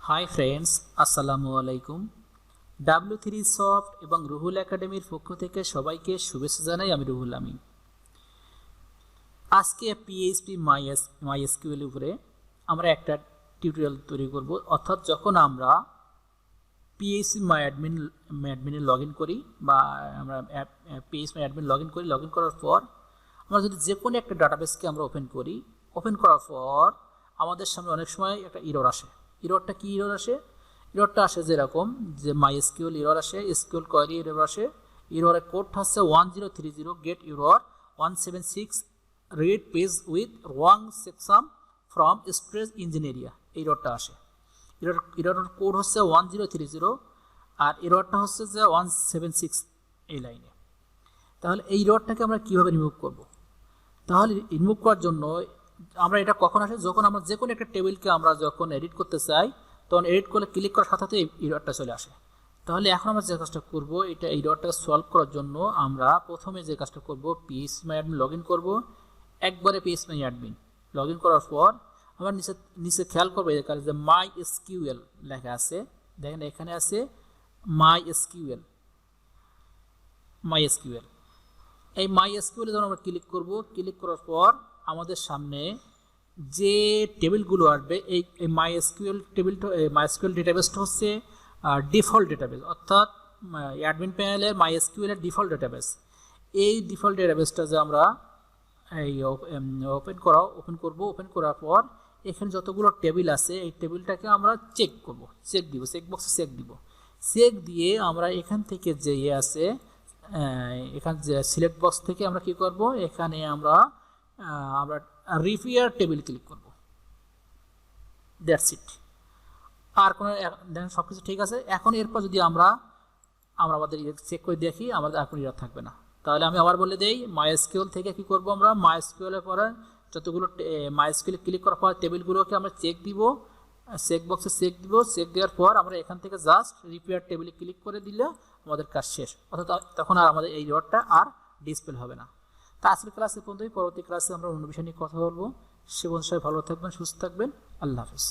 Hi friends, আসসালামু আলাইকুম। W3 soft এবং রুহুল একাডেমির পক্ষ থেকে সবাইকে শুভেচ্ছা জানাই। আমি রুহুল আমিন। আজকে পিএইচপি মাইএসকিউএল উপরে আমরা একটা টিউটোরিয়াল তৈরি করব। অর্থাৎ যখন আমরা পিএইচপি অ্যাডমিনে লগ ইন করি বা আমরা পিএইচপি অ্যাডমিন লগ ইন করার পর আমরা যদি যে কোনো একটা ডাটাবেসকে আমরা ওপেন করি, ওপেন করার পর আমাদের সামনে অনেক সময় একটা ইরর আসে। ইররটা কি ইরর আসে? ইররটা আসে যেরকম যে মাইএসকিউএল ইরর আসে, এসকিউএল কোয়েরি ইরর আসে। ইররের কোড হচ্ছে 1030 get error 176 read page with wrong checksum from storage engine error. এই ইররটা আসে। ইররের কোড হচ্ছে 1030 আর ইররটা হচ্ছে যে 176 এই লাইনে। তাহলে এই ইররটাকে আমরা কীভাবে রিমুভ করব? তাহলে রিমুভ করার জন্য আমরা এটা কখন আসে, যখন আমরা যে কোনো একটা টেবিলকে আমরা যখন এডিট করতে চাই, তখন এডিট করলে ক্লিক করার সাথে সাথে এই ইররটা চলে আসে। তাহলে এখন আমরা যে কাজটা করব, এটা এই ইররটাকে সলভ করার জন্য আমরা প্রথমে যে কাজটা করব, পিএইচপি অ্যাডমিন লগ ইন করবো। একবারে পিএইচপি অ্যাডমিন লগ ইন করার পর আমরা নিচে খেয়াল করবো যে মাই এসকিউএল লেখা আছে। দেখেন এখানে আছে মাই এসকিউএল। এই মাই এসকিউএল যখন আমরা ক্লিক করব, ক্লিক করার পর আমাদের সামনে যে টেবিলগুলো আসবে, এই মাইএসকিউএল টেবিলটা, মাইএসকিউএল ডেটাবেসটা হচ্ছে ডিফল্ট ডেটাবেস, অর্থাৎ অ্যাডমিন প্যানেলের মাইএসকিউএলের ডিফল্ট ডেটাবেস। এই ডিফল্ট ডেটাবেসটা যে আমরা এই ওপেন করার পর এখানে যতগুলো টেবিল আছে, এই টেবিলটাকে আমরা চেক দিব, চেকবক্সে চেক দিয়ে আমরা এখান থেকে যে আছে, এখান যে সিলেক্ট বক্স থেকে আমরা কি করব, এখানে আমরা রিপেয়ার টেবিল ক্লিক করব। That's it. আর কোনো দেখেন সব কিছু ঠিক আছে। এখন এরপর যদি আমরা আমাদের চেক করে দেখি, আমাদের আর কোনো ইরর থাকবে না। তাহলে আমি আবার বলে দেই, মাইএসকিউএল থেকে কি করব, আমরা মাইএসকিউএলের পরে যতগুলো মাইএসকিউএল ক্লিক করার পর টেবিলগুলোকে আমরা চেক দিব, চেক বক্সে চেক দেওয়ার পর আমরা এখান থেকে জাস্ট রিপেয়ার টেবিলে ক্লিক করে দিলে আমাদের কাজ শেষ। অর্থাৎ তখন আর আমাদের এই ইররটা আর ডিসপ্লে হবে না। তা আজকের ক্লাসে পর্যন্তই। পরবর্তী ক্লাসে আমরা অন্য বিষয় নিয়ে কথা বলবো। সে বন্ধু সবাই ভালো থাকবেন, সুস্থ থাকবেন। আল্লাহ হাফেজ।